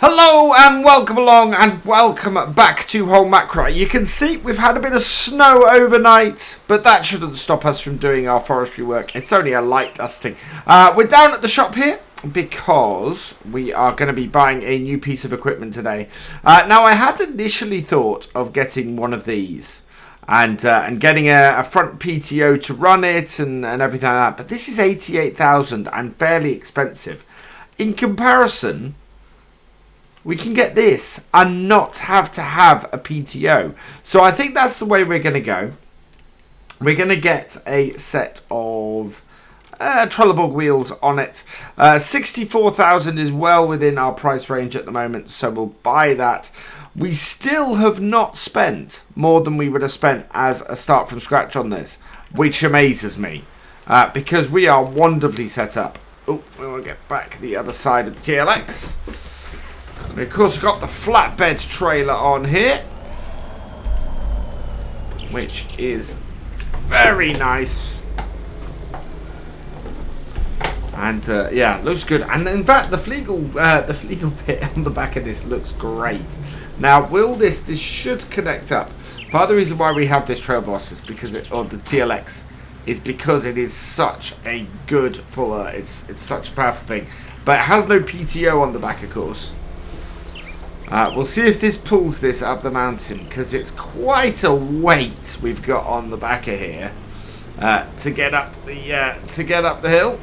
Hello and welcome along and welcome back to Holmåkra. You can see we've had a bit of snow overnight, but that shouldn't stop us from doing our forestry work. It's only a light dusting. We're down at the shop here because we are going to be buying a new piece of equipment today. Now I had initially thought of getting one of these and getting a front PTO to run it and everything like that, but this is 88,000 and fairly expensive. In comparison, we can get this and not have to have a PTO. So I think that's the way we're going to go. We're going to get a set of Trelleborg wheels on it. 64,000 is well within our price range at the moment, so we'll buy that. We still have not spent more than we would have spent as a start from scratch on this, which amazes me because we are wonderfully set up. Oh, we want to get back the other side of the TLX. We of course got the flatbed trailer on here, which is very nice, and yeah, looks good. And in fact, the Flegel bit on the back of this looks great. Now, will this should connect up? Part of the reason why we have this trail boss is because or the TLX is because it is such a good puller. It's such a powerful thing, but it has no PTO on the back, of course. We'll see if this pulls this up the mountain, because it's quite a weight we've got on the back of here to get up the hill.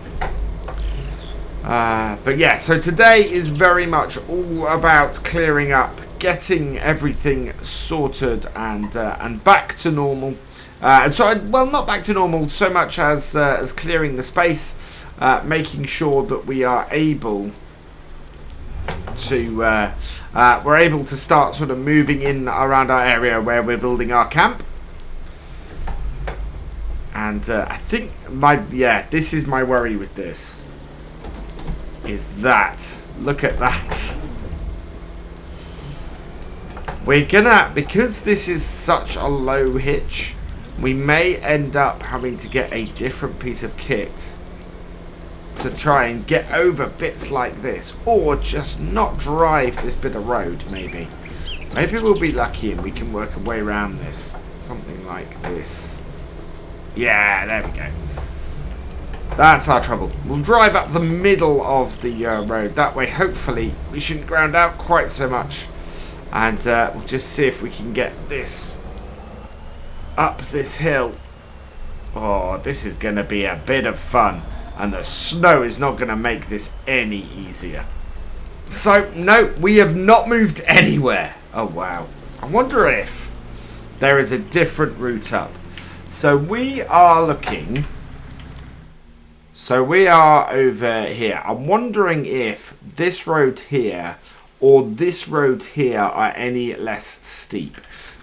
But yeah, so today is very much all about clearing up, getting everything sorted, and back to normal. And so, well, not back to normal so much as clearing the space, making sure that we are able to we're able to start sort of moving in around our area where we're building our camp. And I think this is my worry with this, is that, look at that, we're gonna, because this is such a low hitch, we may end up having to get a different piece of kit to try and get over bits like this, or just not drive this bit of road. Maybe we'll be lucky and we can work a way around this, something like this. Yeah, there we go. That's our trouble. We'll drive up the middle of the road, that way hopefully we shouldn't ground out quite so much, and we'll just see if we can get this up this hill. Oh, this is gonna be a bit of fun. And the snow is not going to make this any easier. So, no, we have not moved anywhere. Oh, wow. I wonder if there is a different route up. So, we are looking. So, we are over here. I'm wondering if this road here or this road here are any less steep.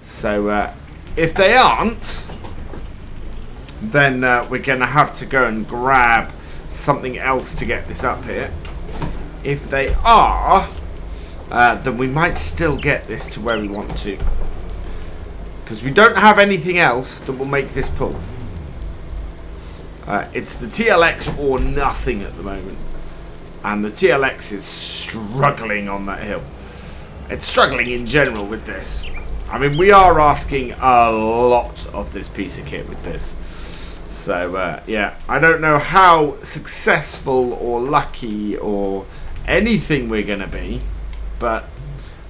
So, if they aren't, then we're going to have to go and grab something else to get this up here. If they are, then we might still get this to where we want to, because we don't have anything else that will make this pull. It's the TLX or nothing at the moment, and the TLX is struggling on that hill. It's struggling in general with this. I mean, we are asking a lot of this piece of kit with this. So, yeah, I don't know how successful or lucky or anything we're going to be, but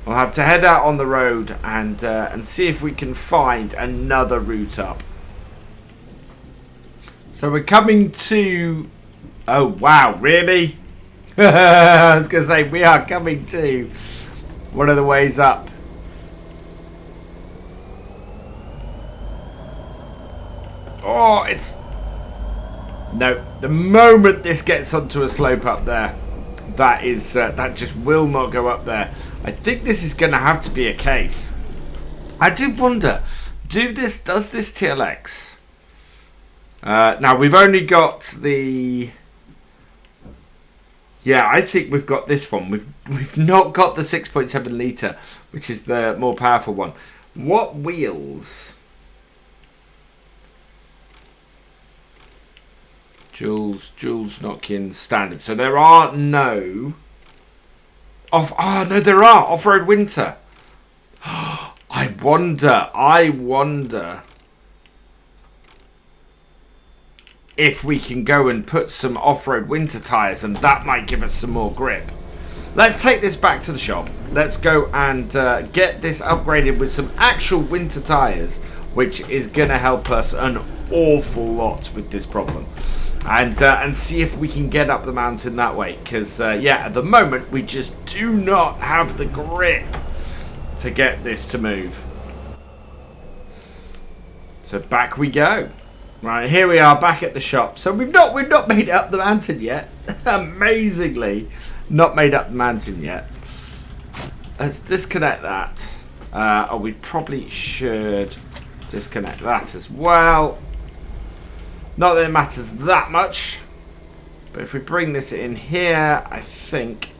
we'll have to head out on the road and see if we can find another route up. So we're coming to... Oh, wow, really? I was going to say, we are coming to one of the ways up. Oh, it's... No, the moment this gets onto a slope up there, that is that just will not go up there. I think this is going to have to be a case. I do wonder, does this TLX... now, we've only got the... Yeah, I think we've got this one. We've not got the 6.7 litre, which is the more powerful one. What wheels... Jules Knockin standard. So there are no no, there are. Off-road winter. I wonder if we can go and put some off-road winter tyres, and that might give us some more grip. Let's take this back to the shop. Let's go and get this upgraded with some actual winter tyres, which is going to help us an awful lot with this problem. And see if we can get up the mountain that way. Because, yeah, at the moment, we just do not have the grip to get this to move. So back we go. Right, here we are back at the shop. So we've not made it up the mountain yet. Amazingly, not made up the mountain yet. Let's disconnect that. Oh, we probably should disconnect that as well. Not that it matters that much, but if we bring this in here, I think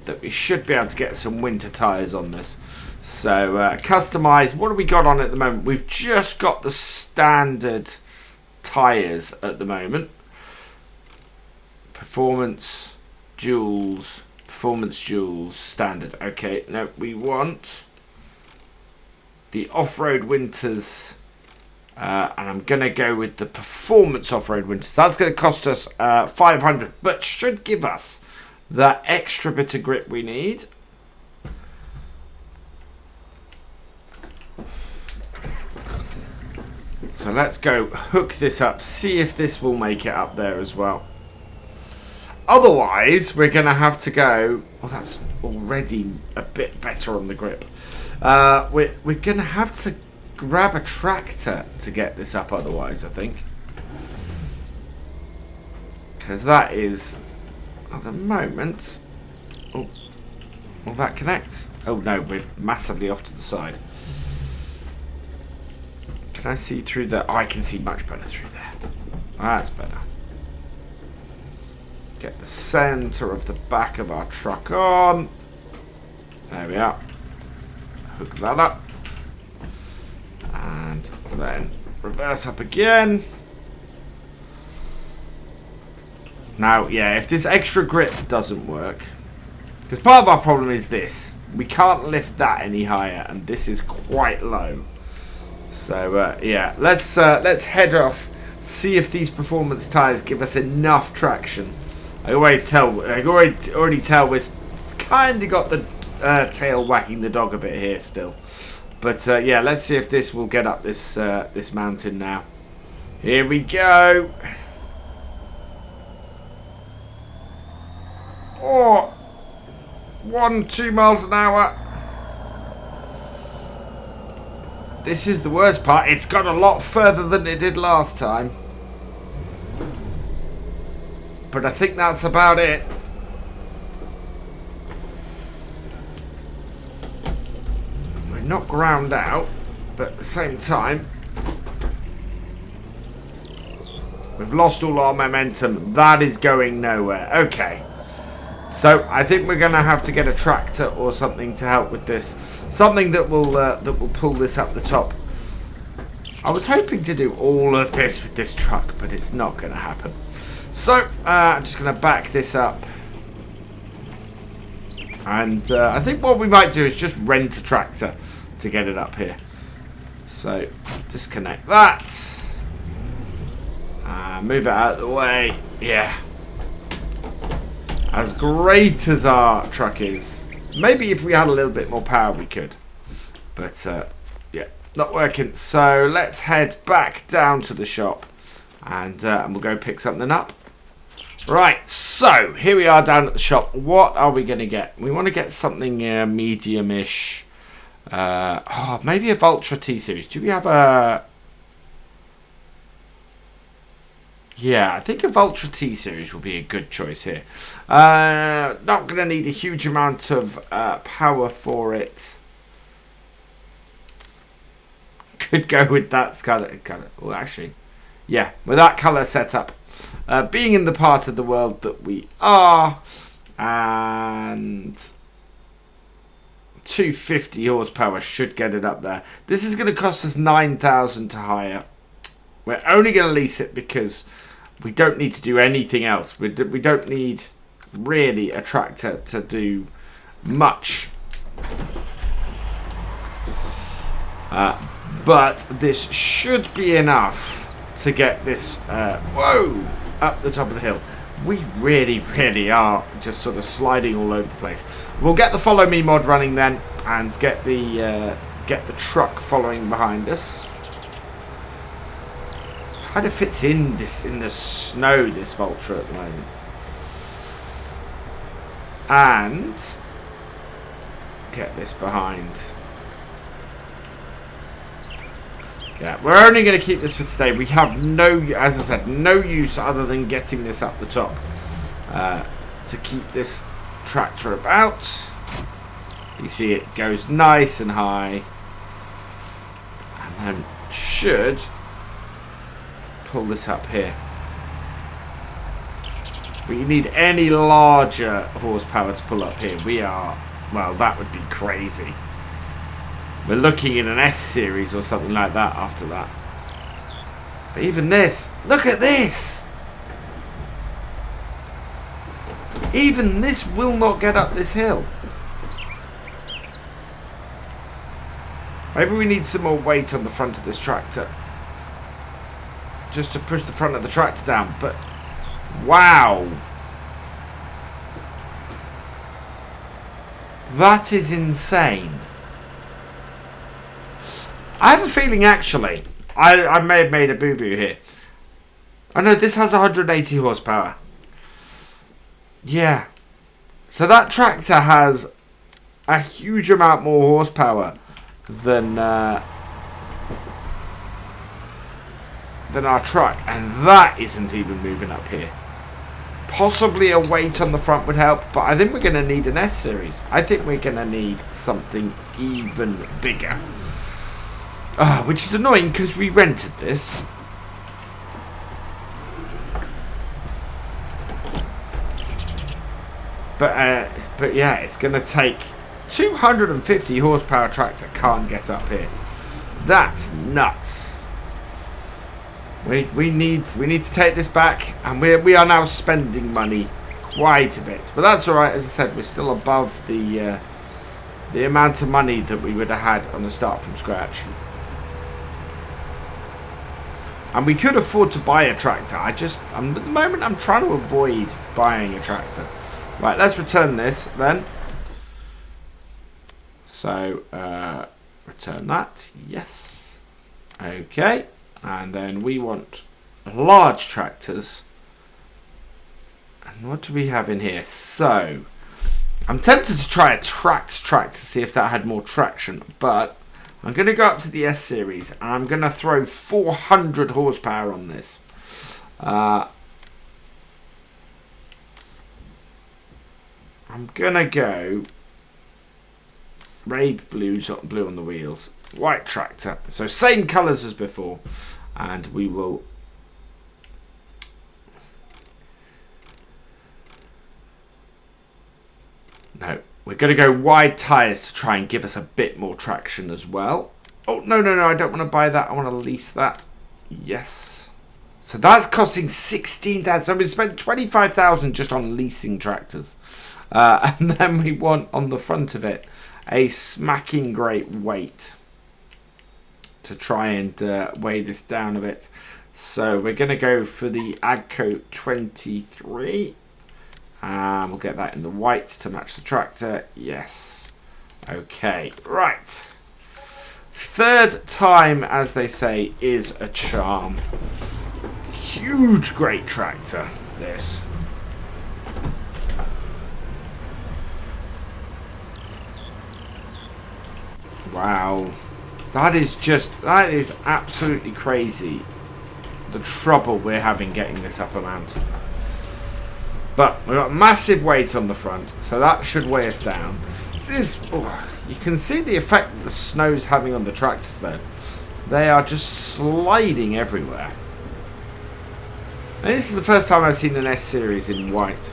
that we should be able to get some winter tyres on this. So customize. What have we got on at the moment? We've just got the standard tyres at the moment. Performance jewels, standard. Okay, no, we want the off-road winters. And I'm going to go with the performance off-road winters. That's going to cost us 500, but should give us that extra bit of grip we need. So let's go hook this up, see if this will make it up there as well. Otherwise, we're going to have to go... Oh, that's already a bit better on the grip. We're going to have to grab a tractor to get this up otherwise, I think. Because that is, at the moment... Oh, will that connect? Oh no, we're massively off to the side. Can I see through there? Oh, I can see much better through there. That's better. Get the centre of the back of our truck on. There we are. Hook that up. And then reverse up again. Now, yeah, if this extra grip doesn't work, because part of our problem is this. We can't lift that any higher, and this is quite low. So, yeah, let's head off, see if these performance tyres give us enough traction. I already tell we're kind of got the tail wagging the dog a bit here still. But yeah, let's see if this will get up this this mountain now. Here we go. Oh, 2 miles an hour. This is the worst part. It's got a lot further than it did last time. But I think that's about it. Not ground out, but at the same time we've lost all our momentum. That is going nowhere. Okay, so I think we're gonna have to get a tractor or something to help with this, something that will pull this up the top. I was hoping to do all of this with this truck, but it's not gonna happen. So I'm just gonna back this up. And I think what we might do is just rent a tractor to get it up here. So disconnect that. Move it out of the way. Yeah. As great as our truck is, maybe if we had a little bit more power we could. But yeah, not working. So let's head back down to the shop and we'll go pick something up. Right, so here we are down at the shop. What are we going to get? We want to get something medium-ish. Oh, maybe a Vultra T-Series. Do we have a... Yeah, I think a Vultra T-Series will be a good choice here. Not going to need a huge amount of power for it. Could go with that colour. Well, actually, yeah, with that colour setup. Being in the part of the world that we are, and 250 horsepower should get it up there. This is going to cost us 9,000 to hire. We're only going to lease it because we don't need to do anything else. We don't need really a tractor to do much. But this should be enough to get this, whoa, up the top of the hill. We really, really are just sort of sliding all over the place. We'll get the follow me mod running then, and get the truck following behind us. Kind of fits in the snow, this Vulture at the moment. And get this behind. Yeah, we're only going to keep this for today. We have no, as I said, no use other than getting this up the top to keep this tractor about. You see it goes nice and high, and then should pull this up here. We need any larger horsepower to pull up here. We are, well, that would be crazy. We're looking in an S series or something like that after that. But even this, look at this! Even this will not get up this hill. Maybe we need some more weight on the front of this tractor. Just to push the front of the tractor down. But, wow! That is insane. I have a feeling, actually, I may have made a boo-boo here. Oh no, this has 180 horsepower. Yeah. So that tractor has a huge amount more horsepower than our truck. And that isn't even moving up here. Possibly a weight on the front would help, but I think we're going to need an S-Series. I think we're going to need something even bigger. Which is annoying because we rented this. But yeah, it's going to take 250 horsepower tractor can't get up here. That's nuts. We need to take this back, and we are now spending money quite a bit. But that's all right. As I said, we're still above the amount of money that we would have had on the start from scratch. And we could afford to buy a tractor. At the moment, I'm trying to avoid buying a tractor. Right, let's return this then. So, return that. Yes. Okay. And then we want large tractors. And what do we have in here? So, I'm tempted to try a Trax tractor to see if that had more traction. But I'm going to go up to the S series, and I'm going to throw 400 horsepower on this. I'm going to go raid blue on the wheels, white tractor. So same colours as before, and we will... No. We're going to go wide tyres to try and give us a bit more traction as well. Oh, no, I don't want to buy that. I want to lease that. Yes. So that's costing 16,000. So we spent 25,000 just on leasing tractors. And then we want on the front of it a smacking great weight to try and weigh this down a bit. So we're going to go for the Agco 23. We'll get that in the white to match the tractor. Yes. Okay. Right. Third time, as they say, is a charm. Huge, great tractor, this. Wow. That is absolutely crazy. The trouble we're having getting this up a mountain. But we've got massive weight on the front, so that should weigh us down. You can see the effect that the snow's having on the tractors though. They are just sliding everywhere. And this is the first time I've seen an S series in white.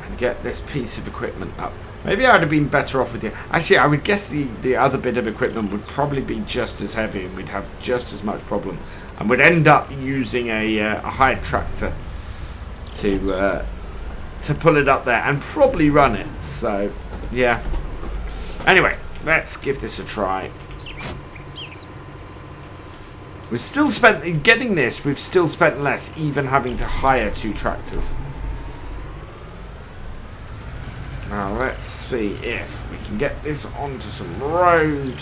And get this piece of equipment up. Maybe I'd have been better off with it. Actually, I would guess the other bit of equipment would probably be just as heavy and we'd have just as much problem. And we'd end up using a hired tractor to pull it up there and probably run it. So, yeah. Anyway, let's give this a try. We've still spent, in getting this, we've still spent less, even having to hire 2 tractors. Now, let's see if we can get this onto some road.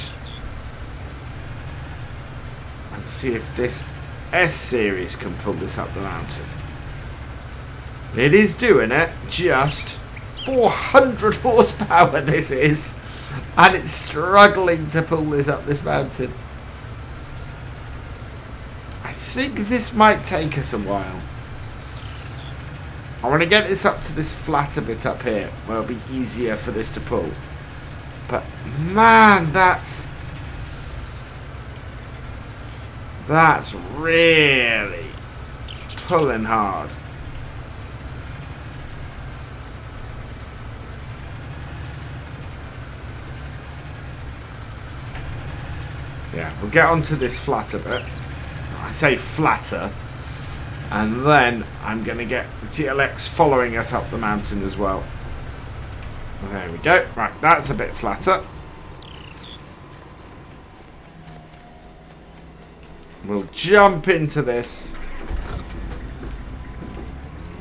And see if this S-Series can pull this up the mountain. It is doing it, just 400 horsepower this is. And it's struggling to pull this up this mountain. I think this might take us a while. I want to get this up to this flatter bit up here, where it'll be easier for this to pull. But, man, that's really pulling hard. Yeah, we'll get onto this flatter bit. I say flatter. And then I'm going to get the TLX following us up the mountain as well. There we go. Right, that's a bit flatter. We'll jump into this.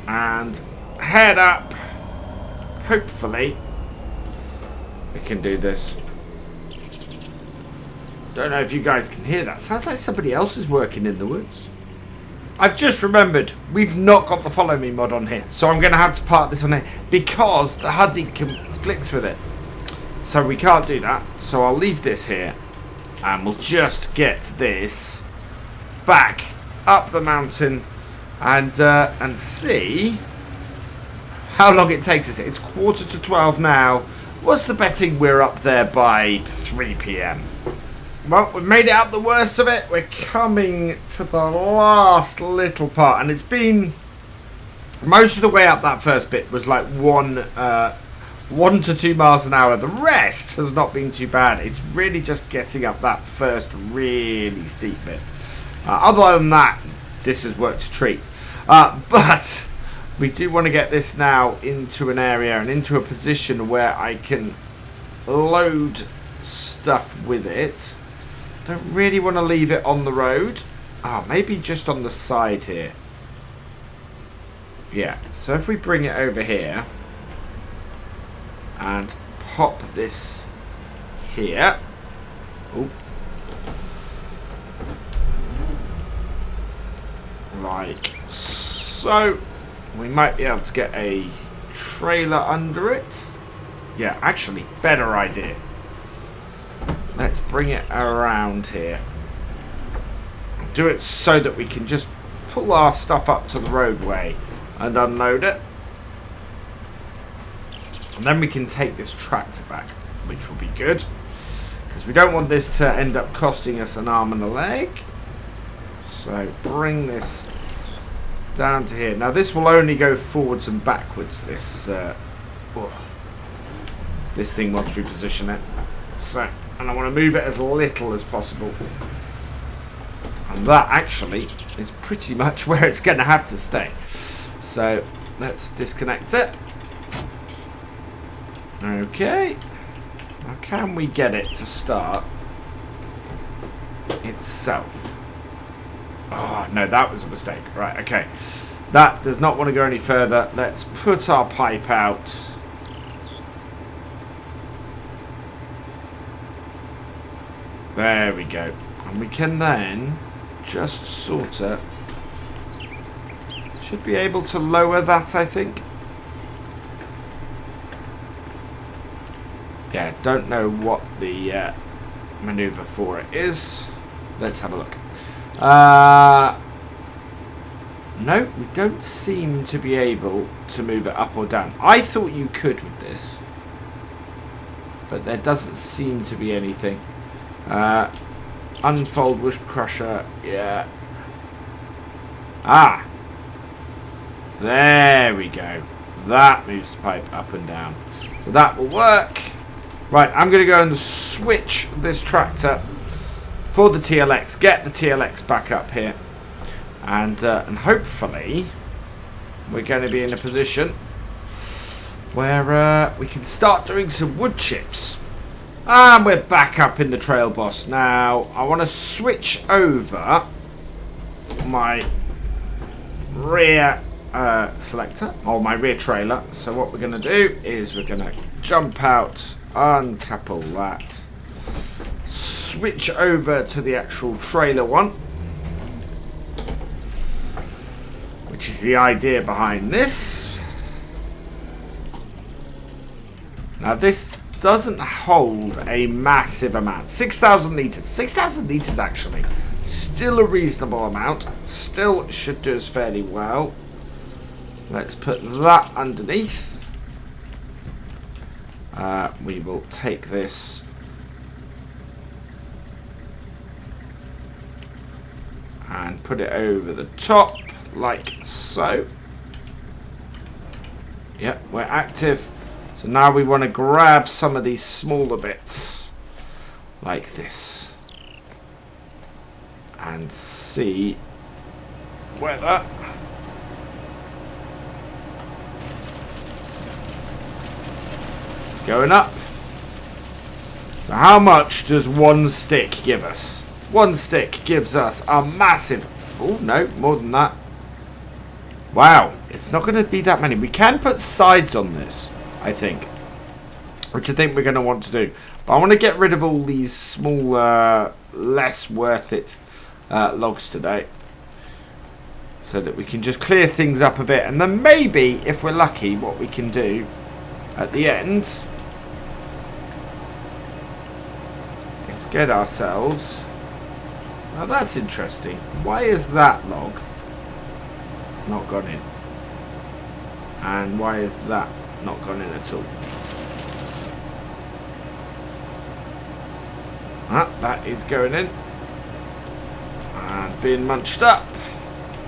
And head up. Hopefully, we can do this. Don't know if you guys can hear that. Sounds like somebody else is working in the woods. I've just remembered, we've not got the follow me mod on here. So I'm going to have to park this on here because the HUD conflicts with it. So we can't do that. So I'll leave this here. And we'll just get this back up the mountain and see how long it takes us. It's 11:45 now. What's the betting we're up there by 3 PM? Well, we've made it up the worst of it. We're coming to the last little part. And it's been... most of the way up that first bit was like 1 to 2 miles an hour. The rest has not been too bad. It's really just getting up that first really steep bit. Other than that, this has worked a treat. But we do want to get this now into an area and into a position where I can load stuff with it. Don't really want to leave it on the road. Maybe just on the side here. Yeah, so if we bring it over here and pop this here. Ooh. Like so. We might be able to get a trailer under it. Yeah, actually, better idea. Let's bring it around here. Do it so that we can just pull our stuff up to the roadway and unload it. And then we can take this tractor back, which will be good. Because we don't want this to end up costing us an arm and a leg. So bring this down to here. Now this will only go forwards and backwards, this thing once we position it. So, and I want to move it as little as possible. And that actually is pretty much where it's going to have to stay. So let's disconnect it. Okay. Now can we get it to start itself? Oh, no, that was a mistake. Right, okay. That does not want to go any further. Let's put our pipe out. There we go. And we can then just sort of... should be able to lower that, I think. Yeah, don't know what the maneuver for it is. Let's have a look. No, we don't seem to be able to move it up or down. I thought you could with this, but there doesn't seem to be anything. Unfold bush crusher, yeah. Ah, there we go. That moves the pipe up and down, so that will work. Right, I'm going to go and switch this tractor for the TLX. Get the TLX back up here. And hopefully we're going to be in a position where we can start doing some wood chips. And we're back up in the trail boss. Now, I want to switch over my rear selector, or my rear trailer. So what we're going to do is we're going to jump out, uncouple that, switch over to the actual trailer one, which is the idea behind this. Now this doesn't hold a massive amount. 6,000 litres. 6,000 litres actually. Still a reasonable amount. Still should do us fairly well. Let's put that underneath. We will take this and put it over the top like so. Yep, we're active. So now we want to grab some of these smaller bits like this and see whether it's going up. So how much does one stick give us? One stick gives us a massive... Oh, no, more than that. Wow, it's not going to be that many. We can put sides on this, I think, which I think we're going to want to do. But I want to get rid of all these small, less worth it logs today, so that we can just clear things up a bit. And then maybe, if we're lucky, what we can do at the end is get ourselves... Now that's interesting. Why is that log not gone in? And why is that not gone in at all? That is going in and being munched up,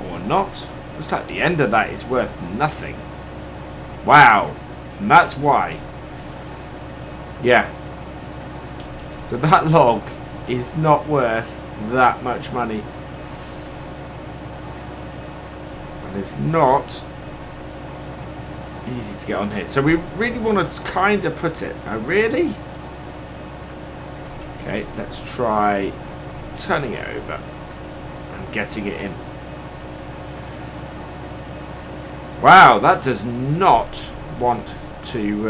or not. Looks like the end of that is worth nothing. Wow, and that's why. Yeah, so that log is not worth that much money, and it's not easy to get on here. So we really want to kind of put it. Oh, really? Okay, let's try turning it over and getting it in. Wow, that does not want to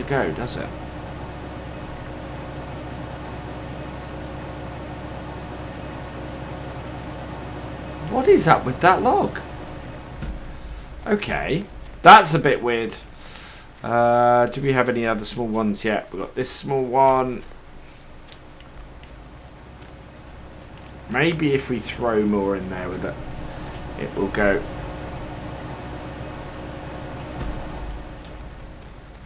go, does it? What is up with that log? Okay, that's a bit weird. Do we have any other small ones yet? We've got this small one. Maybe if we throw more in there with it, it will go.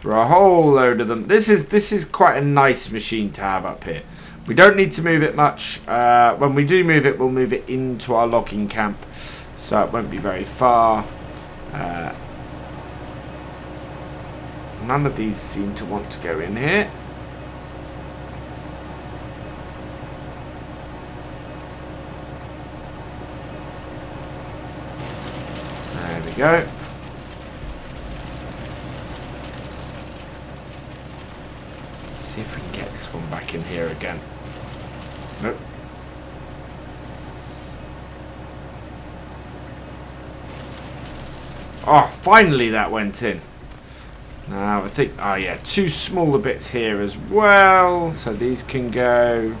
For a whole load of them. This is quite a nice machine to have up here. We don't need to move it much. When we do move it, we'll move it into our logging camp, so it won't be very far. None of these seem to want to go in here. There we go. See if we can get this one back in here again. Nope. Oh, finally that went in. Now I think, oh yeah, two smaller bits here as well, so these can go.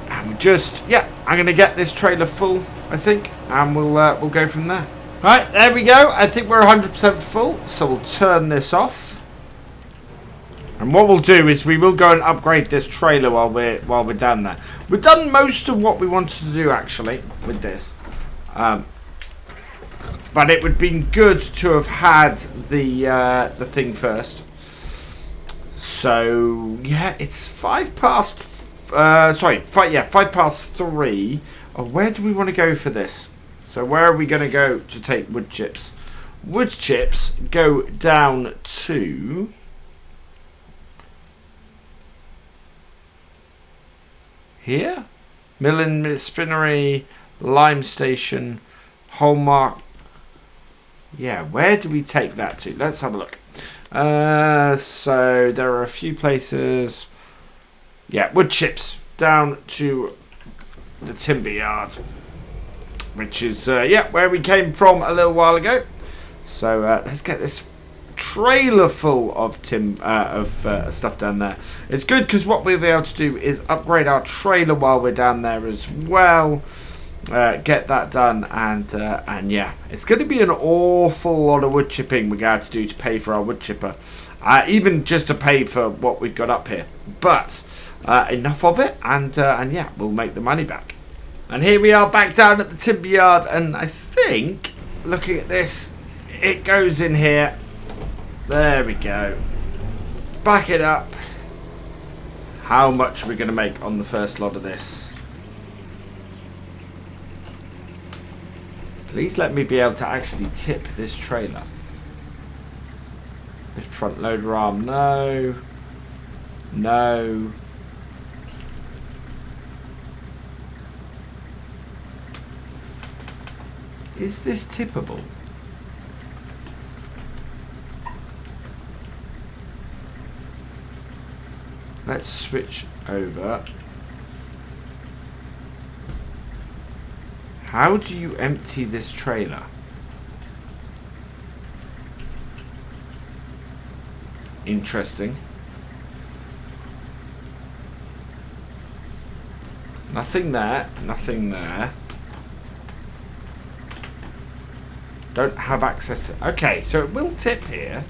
And we just, yeah, I'm gonna get this trailer full, I think, and we'll go from there. Right, there we go. I think we're 100% full, so we'll turn this off. And what we'll do is we will go and upgrade this trailer while we're down there. We've done most of what we wanted to do actually with this. But it would have been good to have had the thing first. So yeah, it's 5 past. 5 past 3. Oh, where do we want to go for this? So where are we going to go to take wood chips? Wood chips go down to here. Milling Spinnery, Lime Station, Holmåkra. Yeah, where do we take that to? Let's have a look. So there are a few places. Yeah, wood chips down to the timber yard, which is where we came from a little while ago. So let's get this trailer full of stuff down there. It's good because what we'll be able to do is upgrade our trailer while we're down there as well. Get that done, and yeah, it's going to be an awful lot of wood chipping we're going to have to do to pay for our wood chipper, even just to pay for what we've got up here. But enough of it, and yeah, we'll make the money back. And here we are back down at the timber yard, and I think, looking at this, it goes in here. There we go. Back it up. How much are we going to make on the first lot of this? Please let me be able to actually tip this trailer. The front loader arm, no. No. Is this tippable? Let's switch over. How do you empty this trailer? Interesting. Nothing there. Nothing there. Don't have access. Okay, so it will tip here.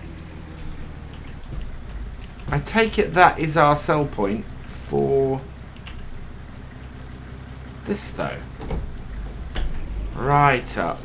I take it that is our sell point for this though. Right up.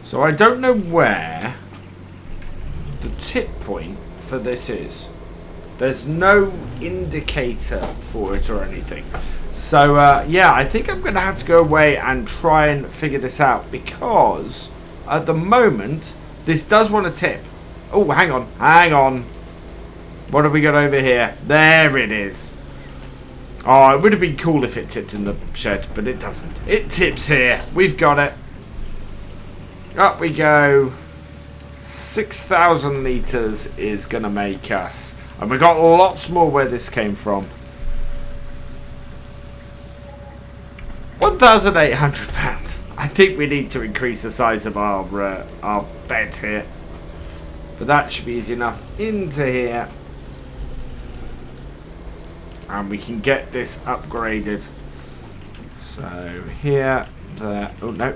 So I don't know where the tip point for this is. There's no indicator for it or anything. So yeah, I think I'm going to have to go away and try and figure this out, because at the moment this does want to tip. Oh, hang on, hang on. What have we got over here? There it is. Oh, it would have been cool if it tipped in the shed, but it doesn't. It tips here. We've got it. Up we go. 6,000 litres is going to make us. And we got lots more where this came from. £1,800. I think we need to increase the size of our bed here. But that should be easy enough. Into here. And we can get this upgraded. So here, there. Oh no.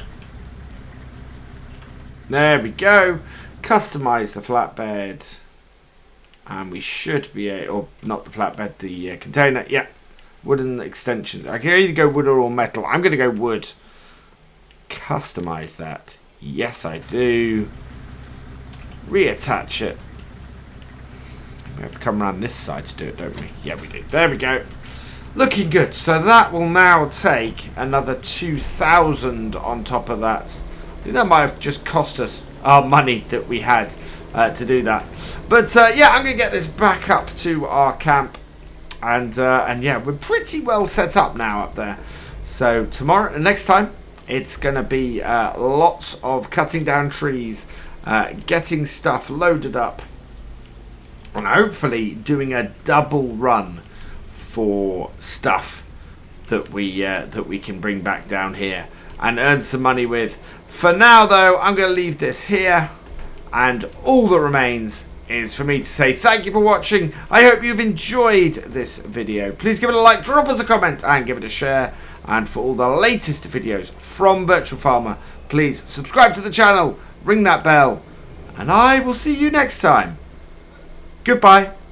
There we go. Customize the flatbed. And we should be able, or not the flatbed, the container. Yeah. Wooden extensions. I can either go wood or metal. I'm going to go wood. Customize that. Yes, I do. Reattach it. We have to come around this side to do it, don't we? Yeah, we do. There we go. Looking good. So that will now take another 2,000 on top of that. I think that might have just cost us our money that we had to do that. But yeah, I'm going to get this back up to our camp. And yeah, we're pretty well set up now up there. So tomorrow, next time, it's going to be lots of cutting down trees, getting stuff loaded up, and hopefully doing a double run for stuff that we can bring back down here and earn some money with. For now, though, I'm going to leave this here, and all that remains is for me to say thank you for watching. I hope you've enjoyed this video. Please give it a like, drop us a comment, and give it a share. And for all the latest videos from Virtual Farmer, please subscribe to the channel, ring that bell, and I will see you next time. Goodbye.